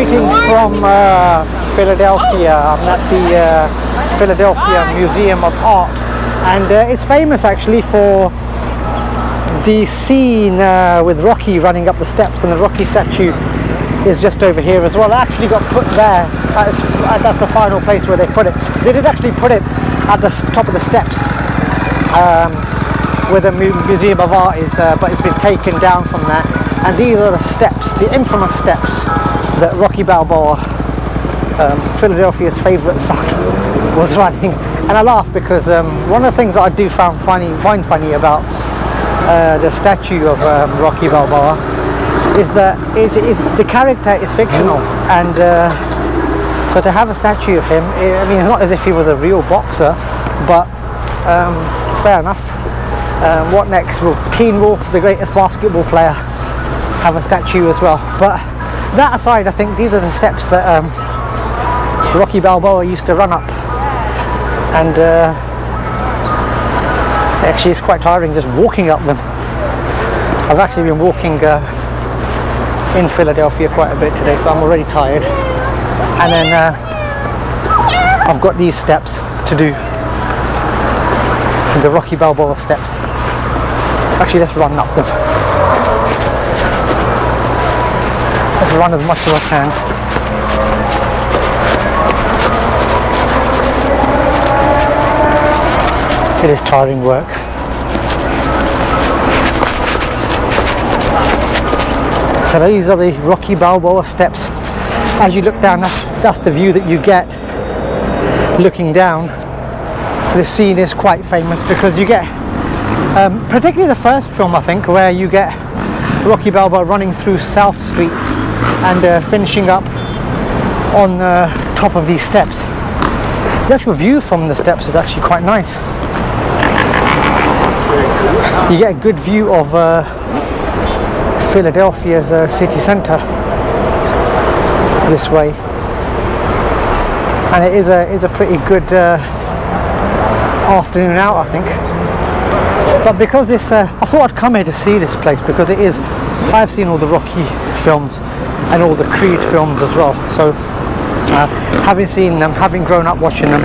Greetings from Philadelphia. I'm at the Philadelphia Museum of Art, and it's famous actually for the scene with Rocky running up the steps, and the Rocky statue is just over here as well. It actually got put there. That's the final place where they put it. They did actually put it at the top of the steps where the Museum of Art is, but it's been taken down from there. And these are the steps, the infamous steps that Rocky Balboa, Philadelphia's favourite son, was running. And I laugh because one of the things that I do find funny about the statue of Rocky Balboa is that the character is fictional, and so to have a statue of him, I mean, it's not as if he was a real boxer, but fair enough. What next? Will Teen Wolf, the greatest basketball player, have a statue as well? But that aside, I think these are the steps that Rocky Balboa used to run up, and actually it's quite tiring just walking up them. I've actually been walking in Philadelphia quite a bit today, so I'm already tired. And then I've got these steps to do, the Rocky Balboa steps. So actually let's run up them. Let's run as much as I can. It is tiring work. So these are the Rocky Balboa steps. As you look down, that's the view that you get looking down. This scene is quite famous because you get, particularly the first film I think, where you get Rocky Balboa running through South Street and finishing up on top of these steps. The actual view from the steps is actually quite nice. You get a good view of Philadelphia's city centre this way, and it is a pretty good afternoon out, I think. But because this, I thought I'd come here to see this place because it is. I've seen all the Rocky films and all the Creed films as well. So having seen them, having grown up watching them,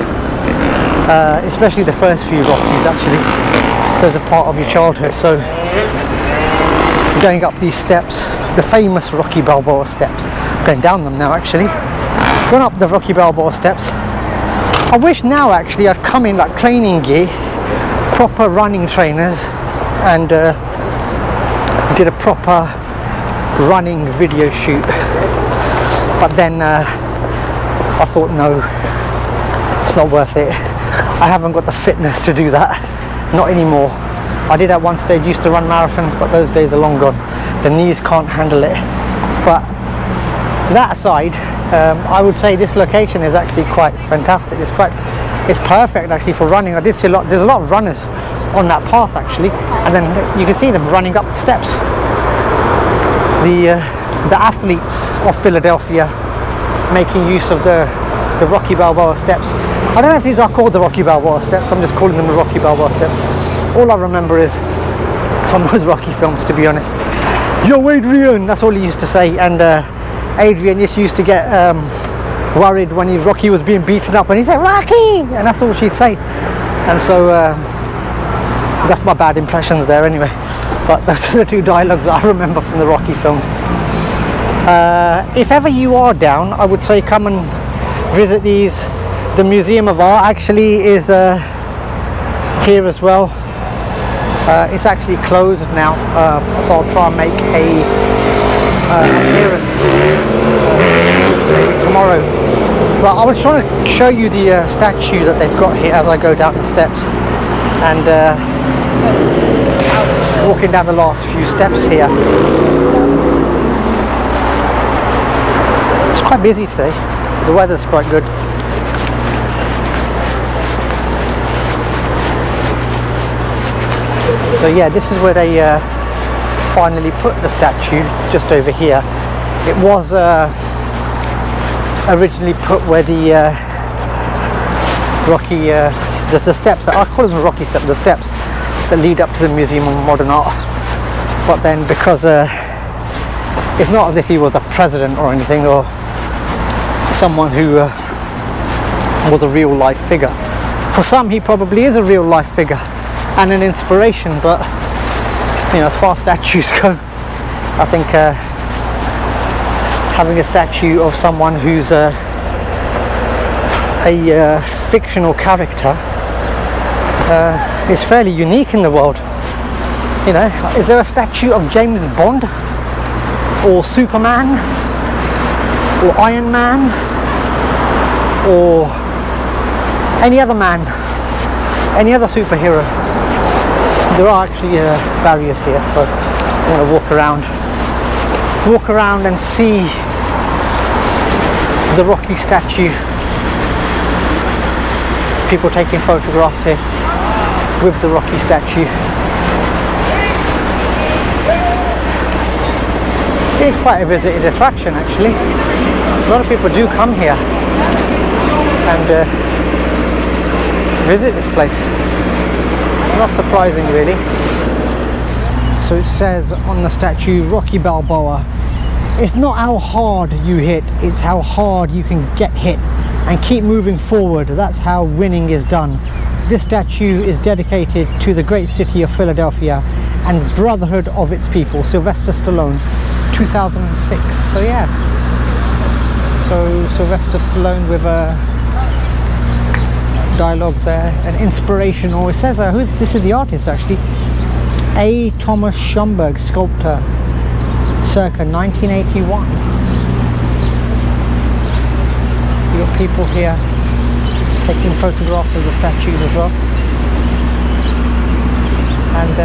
especially the first few Rockies, actually, there's a part of your childhood. So going up these steps, the famous Rocky Balboa steps, going down them now actually, going up the Rocky Balboa steps. I wish now actually I'd come in like training gear, proper running trainers, and did a proper running video shoot. But then I thought, no, it's not worth it. I haven't got the fitness to do that, not anymore. I did at one stage, used to run marathons, but those days are long gone. The knees can't handle it. But that aside, I would say this location is actually quite fantastic. It's perfect actually for running. I did see there's a lot of runners on that path actually, and then you can see them running up the steps. The athletes of Philadelphia making use of the Rocky Balboa steps. I don't know if these are called the Rocky Balboa steps. I'm just calling them the Rocky Balboa steps. All I remember is from those Rocky films, to be honest. Yo, Adrian! That's all he used to say. And Adrian just used to get worried when Rocky was being beaten up, and he'd say, Rocky! And that's all she'd say. And so that's my bad impressions there anyway. But those are the two dialogues that I remember from the Rocky films. If ever you are down, I would say come and visit these. The Museum of Art actually is here as well. It's actually closed now, so I'll try and make a appearance maybe tomorrow. But I was trying to show you the statue that they've got here as I go down the steps, and walking down the last few steps here. It's quite busy today. The weather's quite good. So yeah, this is where they finally put the statue, just over here. It was originally put where the Rocky, the steps, I call them the Rocky steps, the steps that lead up to the Museum of Modern Art. But then because it's not as if he was a president or anything, or someone who was a real life figure. For some, he probably is a real life figure and an inspiration, but you know, as far as statues go, I think having a statue of someone who's a fictional character is fairly unique in the world. You know, is there a statue of James Bond or Superman or Iron Man or any other man, any other superhero? There are actually barriers here, so I want to walk around and see the Rocky statue. People taking photographs here with the Rocky statue. It's quite a visited attraction actually. A lot of people do come here and visit this place. Not surprising really. So it says on the statue, Rocky Balboa, it's not how hard you hit, it's how hard you can get hit and keep moving forward. That's how winning is done. This statue is dedicated to the great city of Philadelphia and brotherhood of its people. Sylvester Stallone, 2006. So yeah, so Sylvester Stallone with a dialogue there, and inspirational. It says this is the artist actually, A. Thomas Schomburg, sculptor, circa 1981. You got people here taking photographs of the statues as well, and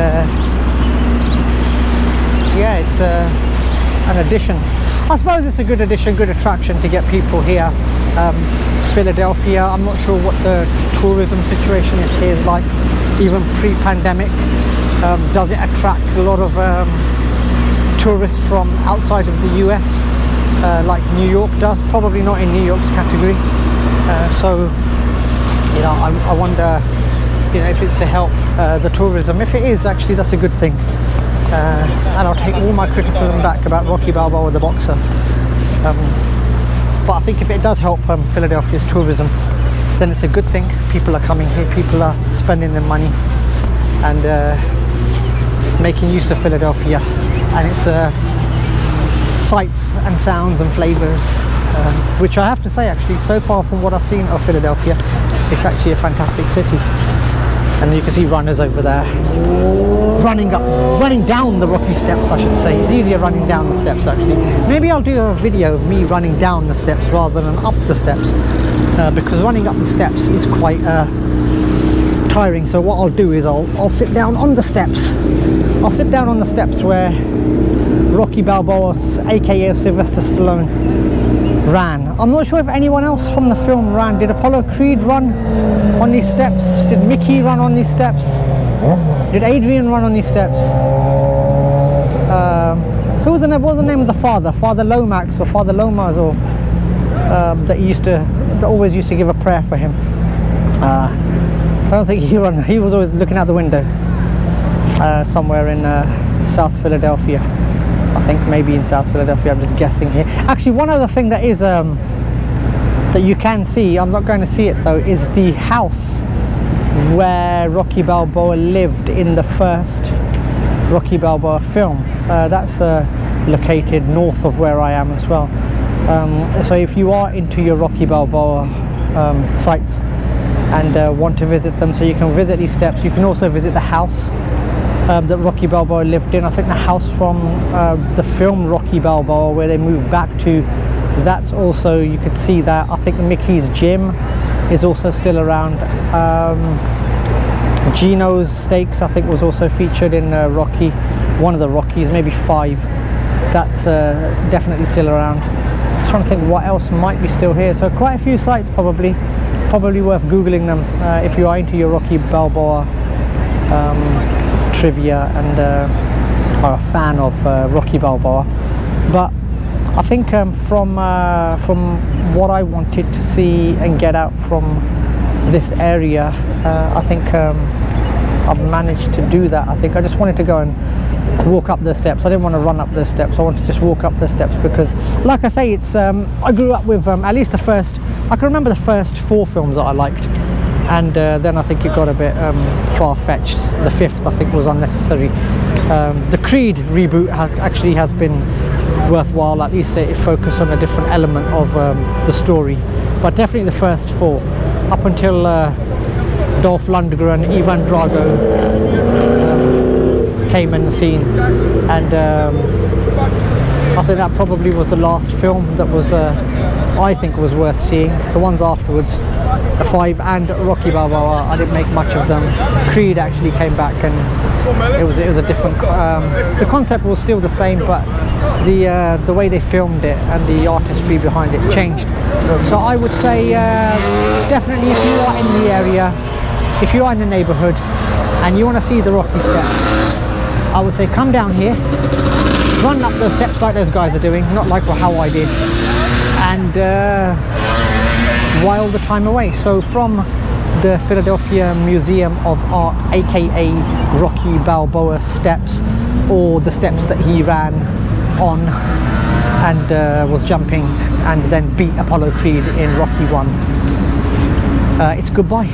yeah, it's an addition. I suppose it's a good addition, good attraction to get people here. Philadelphia, I'm not sure what the tourism situation is like, even pre-pandemic. Does it attract a lot of tourists from outside of the US, like New York does? Probably not in New York's category. So, you know, I wonder, you know, if it's to help the tourism. If it is, actually, that's a good thing. And I'll take all my criticism back about Rocky Balboa, the boxer. But I think if it does help Philadelphia's tourism, then it's a good thing. People are coming here, people are spending their money and making use of Philadelphia and its sights and sounds and flavours, which I have to say actually, so far from what I've seen of Philadelphia, it's actually a fantastic city. And you can see runners over there running down the Rocky steps, I should say. It's easier running down the steps actually. Maybe I'll do a video of me running down the steps rather than up the steps, because running up the steps is quite tiring. So what I'll do is I'll sit down on the steps. I'll sit down on the steps where Rocky Balboa, aka Sylvester Stallone, ran. I'm not sure if anyone else from the film ran. Did Apollo Creed run on these steps? Did Mickey run on these steps? Did Adrian run on these steps? What was the name of the father? Father Lomax or Father Lomas, or that always used to give a prayer for him. I don't think he ran. He was always looking out the window somewhere in South Philadelphia. I think maybe in South Philadelphia, I'm just guessing here. Actually, one other thing that is that you can see, I'm not going to see it though, is the house where Rocky Balboa lived in the first Rocky Balboa film. That's located north of where I am as well. So if you are into your Rocky Balboa sites and want to visit them, so you can visit these steps, you can also visit the house that Rocky Balboa lived in. I think the house from the film Rocky Balboa, where they moved back to, that's also, you could see that. I think Mickey's gym is also still around. Gino's Steaks, I think, was also featured in Rocky, one of the Rockies, maybe 5. That's definitely still around. Just trying to think what else might be still here. So quite a few sites, probably worth googling them if you are into your Rocky Balboa trivia and are a fan of Rocky Balboa. But I think from what I wanted to see and get out from this area, I think I've managed to do that. I think I just wanted to go and walk up the steps. I didn't want to run up the steps. I wanted to just walk up the steps because, like I say, it's I grew up with at least the first. I can remember the first 4 films that I liked, and then I think it got a bit far-fetched. The 5th, I think, was unnecessary. The Creed reboot actually has been worthwhile. At least it focused on a different element of the story. But definitely the first 4, up until Dolph Lundgren, Ivan Drago came in the scene, and I think that probably was the last film that was I think was worth seeing. The ones afterwards, the 5 and Rocky Balboa, I didn't make much of them. Creed actually came back, and it was a different the concept was still the same, but the way they filmed it and the artistry behind it changed. So I would say definitely, if you are in the area, if you are in the neighborhood and you want to see the Rocky steps, I would say come down here, run up those steps like those guys are doing, not like how I did, and while the time away. So from the Philadelphia Museum of Art, aka Rocky Balboa steps, or the steps that he ran on and was jumping and then beat Apollo Creed in Rocky 1, it's goodbye.